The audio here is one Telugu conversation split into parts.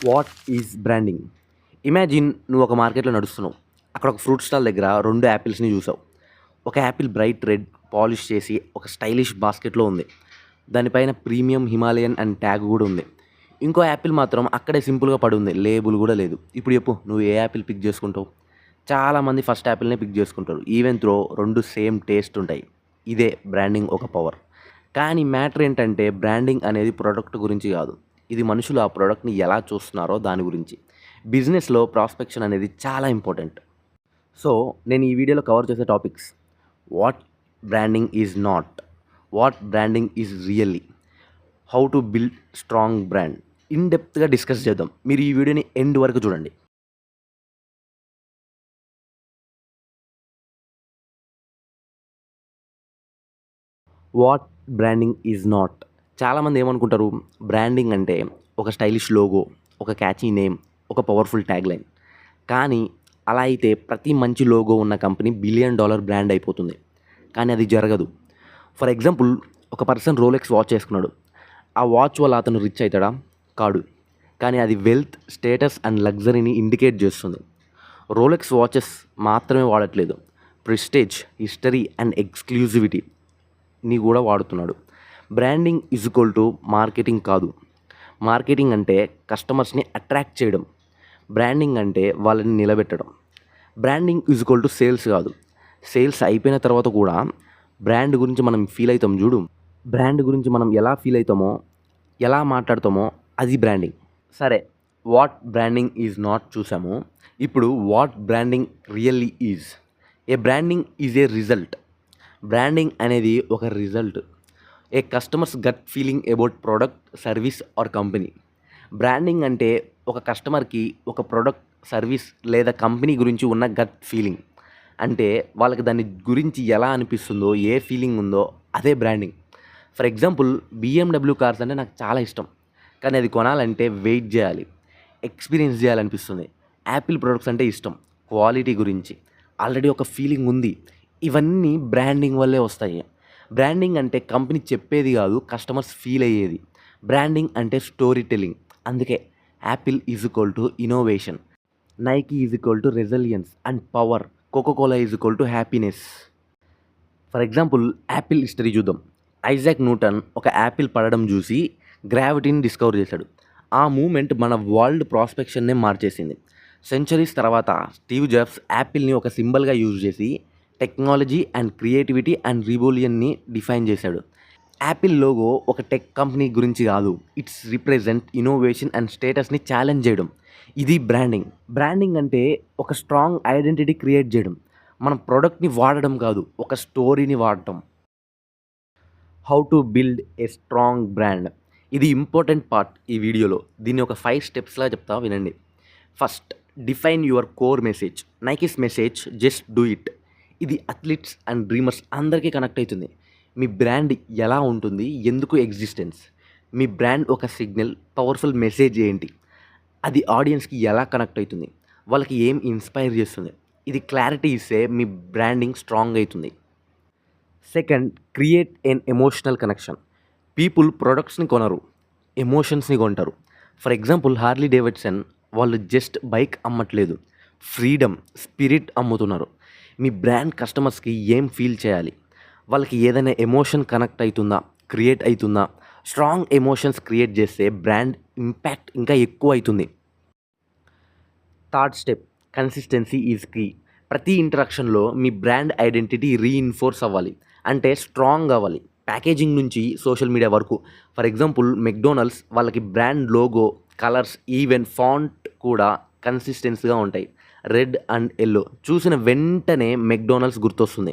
What is branding? ఇమాజిన్ నువ్వు ఒక మార్కెట్‌లో నడుస్తున్నావు. అక్కడ ఒక ఫ్రూట్ స్టాల్ దగ్గర 2 యాపిల్స్‌ని చూసావు. ఒక యాపిల్ బ్రైట్ రెడ్ పాలిష్ చేసి ఒక స్టైలిష్ బాస్కెట్‌లో ఉంది. దానిపైన ప్రీమియం హిమాలయన్ అని ట్యాగ్ కూడా ఉంది. ఇంకో యాపిల్ మాత్రం అక్కడే సింపుల్‌గా పడుంది. లేబుల్ కూడా లేదు. ఇప్పుడు చెప్పు నువ్వు ఏ యాపిల్ పిక్ చేసుకుంటావు? చాలామంది ఫస్ట్ యాపిల్‌నే పిక్ చేసుకుంటారు. ఈవెన్ దో 2 సేమ్ టేస్ట్ ఉంటాయి. ఇదే బ్రాండింగ్ ఒక పవర్. కానీ మ్యాటర్ ఏంటంటే బ్రాండింగ్ అనేది ప్రొడక్ట్ గురించి కాదు. ఇది మనుషులు ఆ ప్రొడక్ట్‌ని ఎలా చూస్తున్నారో దాని గురించి. బిజినెస్‌లో ప్రాస్పెక్షన్ అనేది చాలా ఇంపార్టెంట్. సో, నేను ఈ వీడియోలో కవర్ చేసే topics: what branding is not, what branding is really, how to build strong brand. In డెప్త్‌గా డిస్కస్ చేద్దాం. మీరు ఈ వీడియోని ఎండ్ వరకు చూడండి. What branding is not. చాలామంది ఏమనుకుంటారు, బ్రాండింగ్ అంటే ఒక స్టైలిష్ లోగో, ఒక క్యాచీ నేమ్, ఒక పవర్ఫుల్ ట్యాగ్లైన్. కానీ అలా అయితే ప్రతి మంచి లోగో ఉన్న కంపెనీ $1 బిలియన్ బ్రాండ్ అయిపోతుంది. కానీ అది జరగదు. ఫర్ ఎగ్జాంపుల్, ఒక పర్సన్ రోలెక్స్ వాచ్ చేసుకున్నాడు. ఆ వాచ్ వల్ల అతను రిచ్ అవుతాడా? కాడు. కానీ అది వెల్త్, స్టేటస్ అండ్ లగ్జరీని ఇండికేట్ చేస్తుంది. రోలెక్స్ వాచెస్ మాత్రమే వాడట్లేదు, ప్రెస్టేజ్, హిస్టరీ అండ్ ఎక్స్క్లూజివిటీని కూడా వాడుతున్నాడు. Branding is equal to marketing కాదు. మార్కెటింగ్ అంటే కస్టమర్స్ని అట్రాక్ట్ చేయడం. బ్రాండింగ్ అంటే వాళ్ళని నిలబెట్టడం. Branding is equal to sales కాదు. సేల్స్ అయిపోయిన తర్వాత కూడా బ్రాండ్ గురించి మనం ఫీల్ అవుతాం చూడు. బ్రాండ్ గురించి మనం ఎలా ఫీల్ అవుతామో, ఎలా మాట్లాడతామో అది బ్రాండింగ్. సరే, వాట్ బ్రాండింగ్ ఈజ్ నాట్ చూసాము. ఇప్పుడు what branding really is. A branding is a result. Branding అనేది ఒక result. A customer's gut feeling about product, service or company. Branding అంటే ఒక కస్టమర్కి ఒక ప్రోడక్ట్, సర్వీస్ లేదా కంపెనీ గురించి ఉన్న గట్ ఫీలింగ్. అంటే వాళ్ళకి దాని గురించి ఎలా అనిపిస్తుందో, ఏ ఫీలింగ్ ఉందో అదే branding. For example, BMW cars అంటే నాకు చాలా ఇష్టం. కానీ అది కొనాలంటే వెయిట్ చేయాలి, ఎక్స్పీరియన్స్ చేయాలనిపిస్తుంది. యాపిల్ ప్రొడక్ట్స్ అంటే ఇష్టం, క్వాలిటీ గురించి ఆల్రెడీ ఒక ఫీలింగ్ ఉంది. ఇవన్నీ బ్రాండింగ్ వల్లే వస్తాయి. బ్రాండింగ్ అంటే కంపెనీ చెప్పేది కాదు, కస్టమర్స్ ఫీల్ అయ్యేది. బ్రాండింగ్ అంటే స్టోరీ టెల్లింగ్. అందుకే Apple is equal to innovation, Nike is equal to resilience and power, Coca Cola is equal to happiness. For example, Apple history చూద్దాం. ఐజాక్ న్యూటన్ ఒక యాపిల్ పడడం చూసి గ్రావిటీని డిస్కవర్ చేశాడు. ఆ మూమెంట్ మన వరల్డ్ ప్రాస్పెక్షన్నే మార్చేసింది. సెంచరీస్ తర్వాత స్టీవ్ జాబ్స్ యాపిల్ని ఒక సింబల్గా యూజ్ చేసి టెక్నాలజీ అండ్ క్రియేటివిటీ అండ్ రివోల్యూషన్ని డిఫైన్ చేశాడు. యాపిల్ లోగో ఒక టెక్ కంపెనీ గురించి కాదు, ఇట్స్ రిప్రజెంట్ ఇన్నోవేషన్ అండ్ స్టేటస్ని ఛాలెంజ్ చేయడం. ఇది బ్రాండింగ్. బ్రాండింగ్ అంటే ఒక స్ట్రాంగ్ ఐడెంటిటీ క్రియేట్ చేయడం. మనం ప్రోడక్ట్ని వాడడం కాదు, ఒక స్టోరీని వాడటం. How to build a strong brand. ఇది ఇంపార్టెంట్ పార్ట్ ఈ వీడియోలో. దీన్ని ఒక 5 స్టెప్స్లా చెప్తా, వినండి. First, define your core message. Nike's message just do it. ఇది అథ్లీట్స్ అండ్ డ్రీమర్స్ అందరికీ కనెక్ట్ అవుతుంది. మీ బ్రాండ్ ఎలా ఉంటుంది, ఎందుకు ఎగ్జిస్టెన్స్, మీ బ్రాండ్ ఒక సిగ్నల్, పవర్ఫుల్ మెసేజ్ ఏంటి, అది ఆడియన్స్కి ఎలా కనెక్ట్ అవుతుంది, వాళ్ళకి ఏం ఇన్స్పైర్ చేస్తుంది. ఇది క్లారిటీ ఇస్తే మీ బ్రాండింగ్ స్ట్రాంగ్ అవుతుంది. Second, create an emotional connection. People ప్రొడక్ట్స్ని కొనరు, ఎమోషన్స్ని కొంటారు. ఫర్ ఎగ్జాంపుల్, హార్లీ డేవిడ్సన్ వాళ్ళు జస్ట్ బైక్ అమ్మట్లేదు, ఫ్రీడమ్, స్పిరిట్ అమ్ముతున్నారు. మీ బ్రాండ్ కస్టమర్స్కి ఏం ఫీల్ చేయాలి, వాళ్ళకి ఏదైనా ఎమోషన్ కనెక్ట్ అవుతుందా, క్రియేట్ అవుతుందా? స్ట్రాంగ్ ఎమోషన్స్ క్రియేట్ చేస్తే బ్రాండ్ ఇంపాక్ట్ ఇంకా ఎక్కువ అవుతుంది. Third step, consistency is key. ప్రతి ఇంటరాక్షన్లో మీ బ్రాండ్ ఐడెంటిటీ రీఇన్ఫోర్స్ అవ్వాలి, అంటే స్ట్రాంగ్ అవ్వాలి. ప్యాకేజింగ్ నుంచి సోషల్ మీడియా వరకు. ఫర్ ఎగ్జాంపుల్, మెక్డొనాల్డ్స్ వాళ్ళకి brand logo, colours, even font కూడా కన్సిస్టెన్సీగా ఉంటాయి. రెడ్ అండ్ ఎల్లో చూసిన వెంటనే మెక్డొనాల్డ్స్ గుర్తొస్తుంది.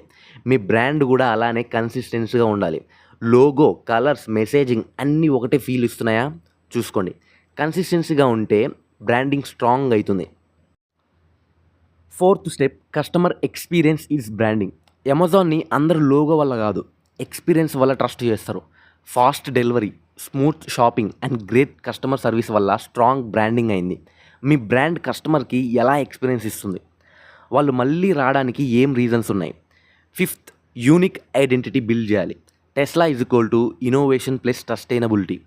మీ బ్రాండ్ కూడా అలానే కన్సిస్టెన్సీగా ఉండాలి. లోగో, కలర్స్, మెసేజింగ్ అన్నీ ఒకటే ఫీల్ ఇస్తున్నాయా చూసుకోండి. కన్సిస్టెన్సీగా ఉంటే బ్రాండింగ్ స్ట్రాంగ్ అవుతుంది. Fourth step, customer experience is branding. అమెజాన్ని అందరూ లోగో వల్ల కాదు, ఎక్స్పీరియన్స్ వల్ల ట్రస్ట్ చేస్తారు. Fast delivery, smooth shopping and great customer service వల్ల స్ట్రాంగ్ బ్రాండింగ్ అయింది. మీ బ్రాండ్ కస్టమర్కి ఎలా ఎక్స్పీరియన్స్ ఇస్తుంది, వాళ్ళు మళ్ళీ రావడానికి ఏం రీజన్స్ ఉన్నాయి. ఫిఫ్త్, యూనిక్ ఐడెంటిటీ బిల్డ్ చేయాలి. Tesla is equal to innovation plus sustainability.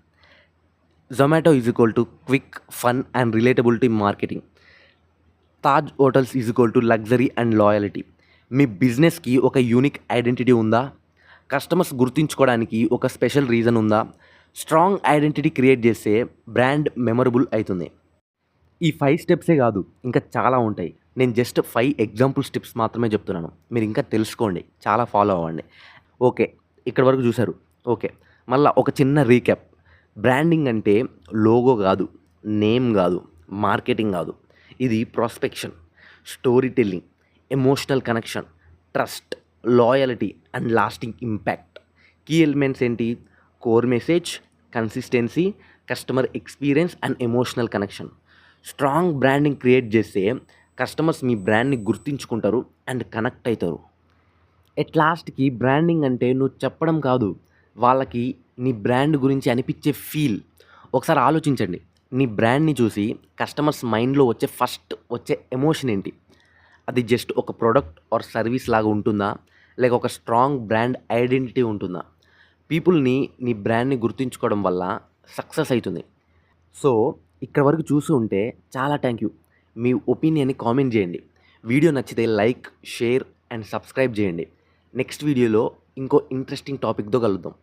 Zomato is equal to quick, fun and relatability marketing. Taj hotels is equal to luxury and loyalty. మీ బిజినెస్కి ఒక యూనిక్ ఐడెంటిటీ ఉందా? కస్టమర్స్ గుర్తుంచుకోవడానికి ఒక స్పెషల్ రీజన్ ఉందా? స్ట్రాంగ్ ఐడెంటిటీ క్రియేట్ చేస్తే బ్రాండ్ మెమరబుల్ అవుతుంది. ఈ 5 స్టెప్సే కాదు, ఇంకా చాలా ఉంటాయి. నేను జస్ట్ 5 ఎగ్జాంపుల్ స్టెప్స్ మాత్రమే చెప్తున్నాను. మీరు ఇంకా తెలుసుకోండి, చాలా ఫాలో అవ్వండి. ఓకే, ఇక్కడి వరకు చూసారు. ఓకే, మళ్ళా ఒక చిన్న రీక్యాప్. బ్రాండింగ్ అంటే లోగో కాదు, నేమ్ కాదు, మార్కెటింగ్ కాదు. ఇది prospection, story telling, emotional connection, trust, loyalty and lasting impact. Key elements ఏంటి? Core message, consistency, customer experience and emotional connection. Strong branding create చేస్తే కస్టమర్స్ మీ బ్రాండ్ని గుర్తుంచుకుంటారు అండ్ కనెక్ట్ అవుతారు. ఎట్ లాస్ట్కి బ్రాండింగ్ అంటే నువ్వు చెప్పడం కాదు, వాళ్ళకి నీ బ్రాండ్ గురించి అనిపించే ఫీల్. ఒకసారి ఆలోచించండి, నీ బ్రాండ్ని చూసి కస్టమర్స్ మైండ్లో వచ్చే ఎమోషన్ ఏంటి? అది జస్ట్ ఒక ప్రోడక్ట్ ఆర్ సర్వీస్ లాగా ఉంటుందా, లేక ఒక స్ట్రాంగ్ బ్రాండ్ ఐడెంటిటీ ఉంటుందా? పీపుల్ని నీ బ్రాండ్ని గుర్తుంచుకోవడం వల్ల సక్సెస్ అవుతుంది. సో ఇక్కడ వరకు చూసి ఉంటే చాలా థ్యాంక్ యూ. మీ ఒపీనియన్ని కామెంట్ చేయండి. వీడియో నచ్చితే లైక్, షేర్ అండ్ సబ్స్క్రైబ్ చేయండి. నెక్స్ట్ వీడియోలో ఇంకో ఇంట్రెస్టింగ్ టాపిక్తో కలుద్దాం.